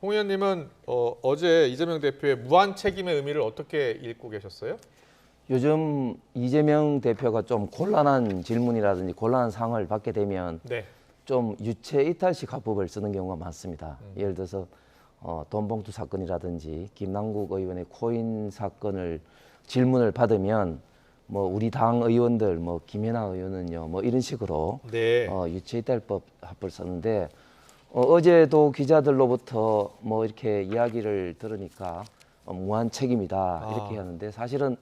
홍 의원님은 어제 이재명 대표의 무한 책임의 의미를 어떻게 읽고 계셨어요? 요즘 이재명 대표가 좀 곤란한 질문이라든지 곤란한 상황을 받게 되면 네. 좀 유체 이탈식 화법을 쓰는 경우가 많습니다. 예를 들어서 돈봉투 사건이라든지 김남국 의원의 코인 사건을 질문을 받으면 뭐 우리 당 의원들 뭐 김연아 의원은요 뭐 이런 식으로 네. 유체 이탈법 화법을 썼는데 어제도 기자들로부터 뭐 이렇게 이야기를 들으니까 무한 책임이다 이렇게 하는데 사실은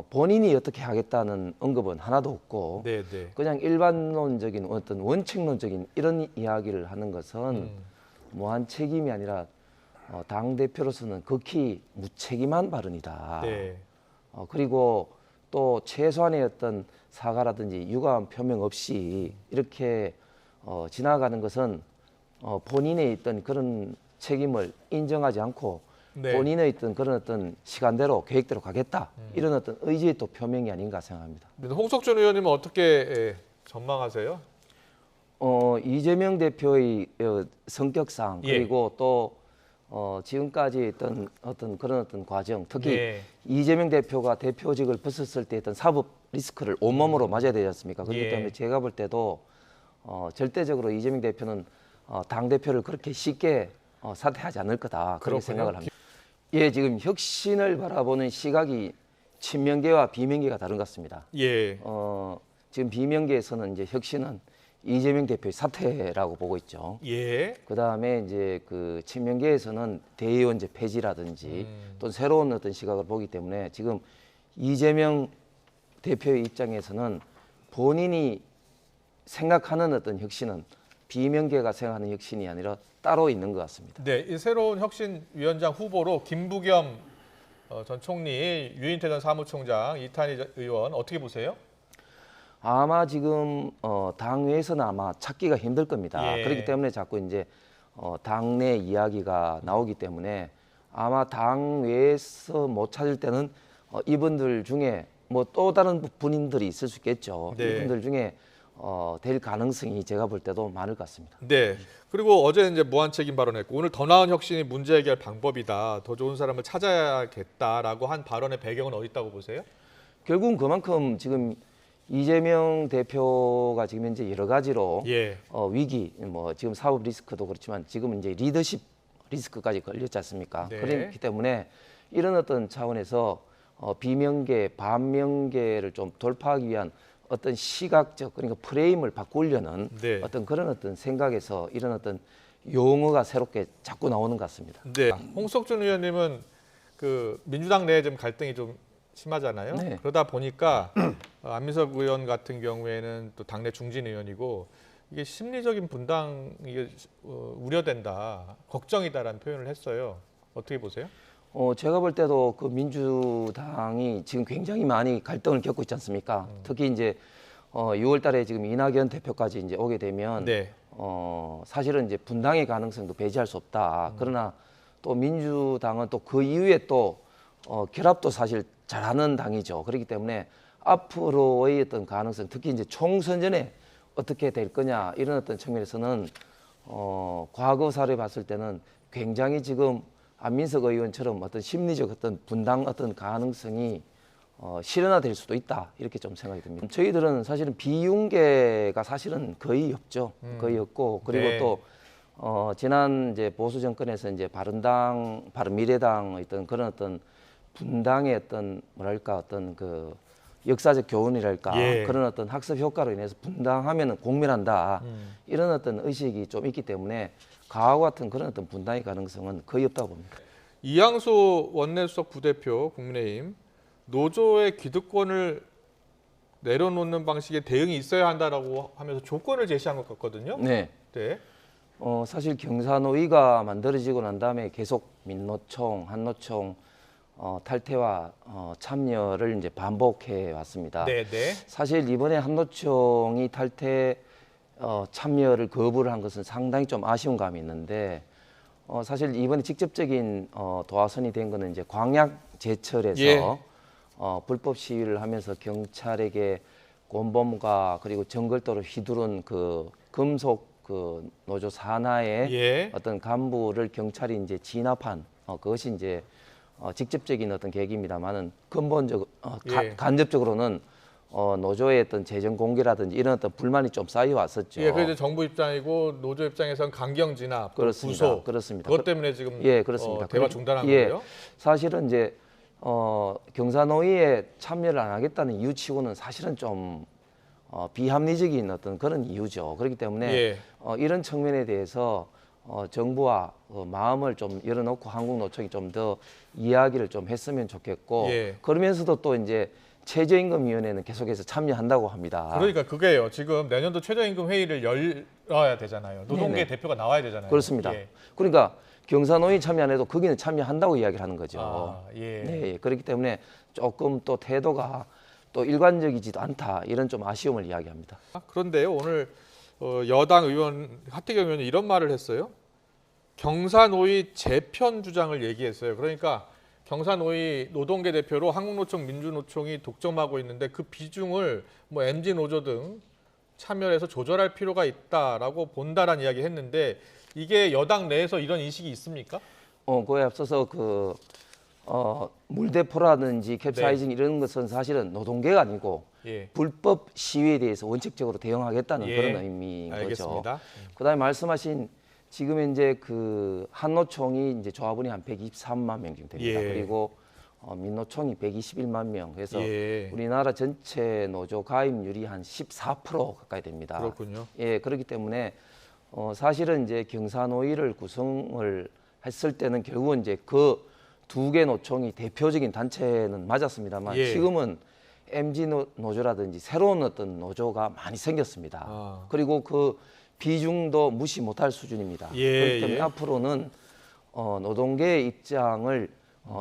본인이 어떻게 하겠다는 언급은 하나도 없고 네, 네. 그냥 일반론적인 어떤 원칙론적인 이런 이야기를 하는 것은 무한 책임이 아니라 당 대표로서는 극히 무책임한 발언이다. 네. 그리고 또 최소한의 어떤 사과라든지 유감 표명 없이 이렇게 지나가는 것은 본인의 있던 그런 책임을 인정하지 않고 네. 본인의 있던 그런 어떤 시간대로 계획대로 가겠다 이런 어떤 의지의 또 표명이 아닌가 생각합니다. 홍석준 의원님은 어떻게 전망하세요? 이재명 대표의 성격상 예. 그리고 또 지금까지 있던 그런 과정, 특히 네. 이재명 대표가 대표직을 벗었을 때 했던 사법 리스크를 온몸으로 맞아야 되지 않습니까? 그렇기 예. 때문에 제가 볼 때도 절대적으로 이재명 대표는 당 대표를 그렇게 쉽게 사퇴하지 않을 거다 그렇게 그렇군요. 생각을 합니다. 예, 지금 혁신을 바라보는 시각이 친명계와 비명계가 다른 것 같습니다. 예. 지금 비명계에서는 이제 혁신은 이재명 대표의 사퇴라고 보고 있죠. 예. 그 다음에 이제 그 친명계에서는 대의원제 폐지라든지 또 새로운 어떤 시각을 보기 때문에 지금 이재명 대표의 입장에서는 본인이 생각하는 어떤 혁신은 비명계가 생각하는 혁신이 아니라 따로 있는 것 같습니다. 네, 이 새로운 혁신위원장 후보로 김부겸 전 총리, 유인태 전 사무총장, 이탄희 의원 어떻게 보세요? 아마 지금 당내에서는 아마 찾기가 힘들 겁니다. 예. 그렇기 때문에 자꾸 이제 당내 이야기가 나오기 때문에 아마 당외에서 못 찾을 때는 이분들 중에 뭐 또 다른 분들이 있을 수 있겠죠. 네. 이분들 중에 될 가능성이 제가 볼 때도 많을 것 같습니다. 네. 그리고 어제 이제 무한 책임 발언했고 오늘 더 나은 혁신이 문제 해결 방법이다. 더 좋은 사람을 찾아야겠다라고 한 발언의 배경은 어디 있다고 보세요? 결국은 그만큼 지금 이재명 대표가 지금 현재 여러 가지로 예. 위기, 뭐 지금 사법 리스크도 그렇지만 지금 이제 리더십 리스크까지 걸렸지 않습니까? 네. 그렇기 때문에 이런 어떤 차원에서 비명계, 반명계를 좀 돌파하기 위한 어떤 시각적 그러니까 프레임을 바꾸려는 네. 어떤 그런 어떤 생각에서 이런 어떤 용어가 새롭게 자꾸 나오는 것 같습니다. 네. 홍석준 의원님은 그 민주당 내에 좀 갈등이 좀 심하잖아요. 네. 그러다 보니까 안민석 의원 같은 경우에는 또 당내 중진 의원이고 이게 심리적인 분당 이게 우려된다, 걱정이다라는 표현을 했어요. 어떻게 보세요? 제가 볼 때도 그 민주당이 지금 굉장히 많이 갈등을 겪고 있지 않습니까? 특히 이제 6월 달에 지금 이낙연 대표까지 이제 오게 되면 네. 사실은 이제 분당의 가능성도 배제할 수 없다. 그러나 또 민주당은 또 그 이후에 또 결합도 사실 잘하는 당이죠. 그렇기 때문에 앞으로의 어떤 가능성, 특히 이제 총선전에 어떻게 될 거냐 이런 어떤 측면에서는 과거 사례 봤을 때는 굉장히 지금 안민석 의원처럼 어떤 심리적 어떤 분당 어떤 가능성이 실현화될 수도 있다 이렇게 좀 생각이 듭니다. 저희들은 사실은 비윤계가 사실은 거의 없죠. 거의 없고 그리고 네. 또 지난 이제 보수 정권에서 이제 바른당, 바른미래당의 어떤 그런 어떤 분당의 어떤 뭐랄까 어떤 그 역사적 교훈이랄까 예. 그런 어떤 학습 효과로 인해서 분당하면은 공멸한다 이런 어떤 의식이 좀 있기 때문에 과거 같은 그런 어떤 분당의 가능성은 거의 없다고 봅니다. 이양수 원내수석 부대표 국민의힘 노조의 기득권을 내려놓는 방식의 대응이 있어야 한다라고 하면서 조건을 제시한 것 같거든요. 네. 네. 사실 경사노위가 만들어지고 난 다음에 계속 민노총, 한노총 탈퇴와 참여를 이제 반복해 왔습니다. 네, 네. 사실 이번에 한노총이 탈퇴 참여를 거부를 한 것은 상당히 좀 아쉬운 감이 있는데 사실 이번에 직접적인 도화선이 된 거는 이제 광약 제철에서 예. 불법 시위를 하면서 경찰에게 곤범과 그리고 정글도를 휘두른 그 금속 그 노조 산하의 예. 어떤 간부를 경찰이 이제 진압한 그것이 이제 직접적인 어떤 계기입니다만은 근본적 예. 간접적으로는 노조의 어떤 재정 공개라든지 이런 어떤 불만이 좀 쌓여 왔었죠. 예, 그래서 정부 입장이고 노조 입장에서는 강경 진압, 또 그렇습니다. 구속, 그렇습니다. 그것 때문에 지금 예, 그렇습니다. 대화 그리고- 중단한 예, 거예요? 사실은 이제 경사노위에 참여를 안 하겠다는 이유치고는 사실은 좀 비합리적인 어떤 그런 이유죠. 그렇기 때문에 예. 이런 측면에 대해서 정부와 마음을 좀 열어놓고 한국노총이 좀 더 이야기를 좀 했으면 좋겠고 예. 그러면서도 또 이제 최저임금위원회는 계속해서 참여한다고 합니다. 그러니까 그게요. 지금 내년도 최저임금 회의를 열어야 되잖아요. 노동계 네네. 대표가 나와야 되잖아요. 그렇습니다. 예. 그러니까 경사노위 참여 안 해도 거기는 참여한다고 이야기를 하는 거죠. 아, 예. 네, 그렇기 때문에 조금 또 태도가 또 일관적이지도 않다 이런 좀 아쉬움을 이야기합니다. 그런데요, 오늘 여당 의원 하태경 의원이 이런 말을 했어요. 경사노위 재편 주장을 얘기했어요. 그러니까 경사노위 노동계 대표로 한국노총, 민주노총이 독점하고 있는데 그 비중을 뭐 MG 노조 등 참여해서 조절할 필요가 있다라고 본다라는 이야기 했는데 이게 여당 내에서 이런 인식이 있습니까? 그에 앞서서 물대포라든지 캡사이징 이런 것은 사실은 노동계가 아니고 예. 불법 시위에 대해서 원칙적으로 대응하겠다는 예. 그런 의미인 거죠. 알겠습니다. 그다음에 말씀하신 지금 현재 그 한노총이 이제 조합원이 한 123만 명 정도 됩니다. 예. 그리고 민노총이 121만 명. 그래서 예. 우리나라 전체 노조 가입률이 한 14% 가까이 됩니다. 그렇군요. 예, 그렇기 때문에 사실은 이제 경사노위를 구성을 했을 때는 결국은 이제 그 두 개 노총이 대표적인 단체는 맞았습니다만 예. 지금은 MG 노조라든지 새로운 어떤 노조가 많이 생겼습니다. 아. 그리고 그 비중도 무시 못할 수준입니다. 예, 그렇기 때문에 예. 앞으로는 노동계의 입장을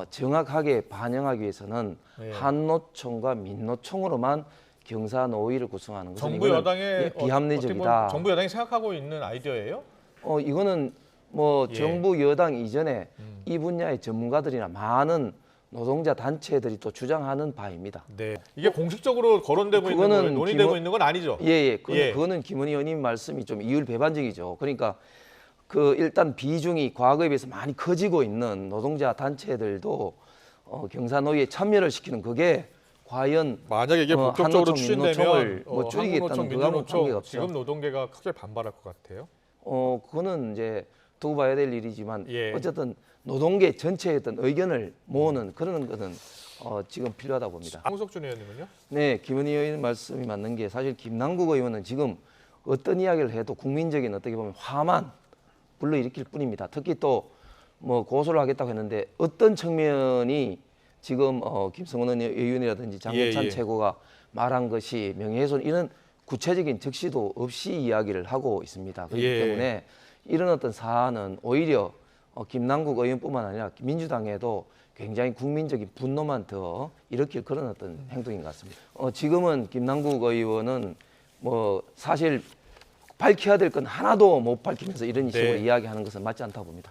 정확하게 반영하기 위해서는 예. 한노총과 민노총으로만 경사노위를 구성하는 것은 정부 이거는 여당의 비합리적이다. 정부 여당이 생각하고 있는 아이디어예요? 이거는 뭐 예. 정부 여당 이전에 이 분야의 전문가들이나 많은 노동자 단체들이 또 주장하는 바입니다. 네. 이게 공식적으로 거론되고 있는 그거는 거예요? 논의되고 김어- 있는 건 아니죠? 예. 예. 그거는 김은희 의원님 말씀이 좀 이율배반적이죠. 그러니까 그 일단 비중이 과거에 비해서 많이 커지고 있는 노동자 단체들도 경사노위에 참여를 시키는 그게 과연 만약에 이게 본격적으로 한노총, 추진되면 민노총을 뭐 줄이겠다는 한국노총, 그거하고는 민주노총 관계가 지금 없죠. 노동계가 크게 반발할 것 같아요. 그거는 이제 두고 봐야 될 일이지만 예. 어쨌든 노동계 전체의 어떤 의견을 모으는 그런 것은 지금 필요하다고 봅니다. 황석준 의원님은요? 네, 김은희 의원 말씀이 맞는 게 사실 김남국 의원은 지금 어떤 이야기를 해도 국민적인 어떻게 보면 화만 불러일으킬 뿐입니다. 특히 또 뭐 고소를 하겠다고 했는데 어떤 측면이 지금 김성원 의원이라든지 장윤찬 예. 최고가 말한 것이 명예훼손 이런 구체적인 적시도 없이 이야기를 하고 있습니다. 그렇기 예. 때문에 이런 어떤 사안은 오히려 김남국 의원뿐만 아니라 민주당에도 굉장히 국민적인 분노만 더 일으킬 그런 어떤 행동인 것 같습니다. 지금은 김남국 의원은 뭐 사실 밝혀야 될 건 하나도 못 밝히면서 이런 식으로 네. 이야기하는 것은 맞지 않다고 봅니다.